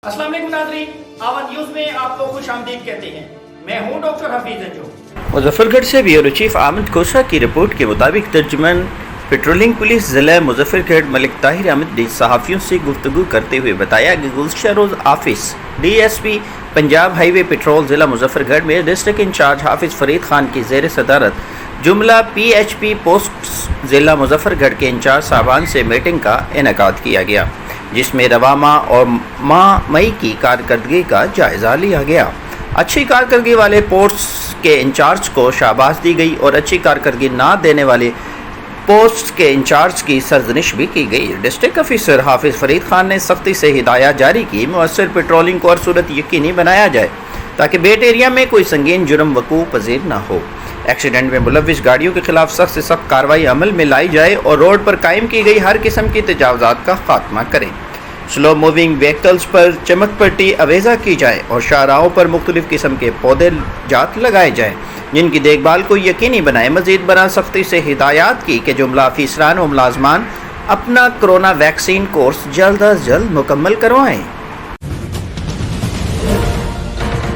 अस्सलाम वालेकुम नाज़रीन, आवाज़ न्यूज़ में आपको खुश आमदीद कहते हैं। मैं हूं डॉक्टर हफीज अंजू। मुजफ्फरगढ़ से ब्यूरो चीफ आमिद कोसा की रिपोर्ट के मुताबिक तर्जुमान पेट्रोलिंग पुलिस ज़िला मुजफ्फरगढ़ मलिक ताहिर अहमद ने सहाफ़ियों से गुफ्तगू करते हुए बताया कि गुज़श्ता रोज़ office DSP Punjab highway patrol ज़िला मुजफ्फरगढ़ में डिस्ट्रिक्ट इंचार्ज हाफिज़ फरीद खान की ज़ेर सदारत जुमला PHP पोस्ट ज़िला मुजफ्फरगढ़ के इंचार्ज साहबान से मीटिंग का इनेकाद किया गया, जिसमें रवा माह और माह मई की कारकर्दगी का जायज़ा लिया गया। अच्छी कारकर्दगी वाले पोस्ट्स के इंचार्ज को शाबाश दी गई और अच्छी कारकर्दगी ना देने वाले पोस्ट के इंचार्ज की सरजनिश भी की गई। डिस्ट्रिक्ट ऑफिसर हाफिज़ फरीद खान ने सख्ती से हिदायत जारी की मुअस्सर पेट्रोलिंग को हर सूरत यकीनी बनाया जाए ताकि बेट एरिया में कोई संगीन जुर्म वकूअ पजीर न हो। एक्सीडेंट में मुलविस गाड़ियों के खिलाफ सख्त से सख्त कार्रवाई अमल में लाई जाए और रोड पर कायम की गई हर किस्म की तजावज़ात का खात्मा करें। स्लो मूविंग व्हीकल्स पर चमक पट्टी अवेजा की जाए और शाहराहों पर मुख्तलिफ किस्म के पौधे जात लगाए जाएँ जिनकी देखभाल को यकीनी बनाए। मज़ीद बराह सख्ती से हिदायत की कि जुमला अफीसरान और मुलाजमान अपना कोरोना वैक्सीन कोर्स जल्द अज जल्द मुकम्मल करवाएँ।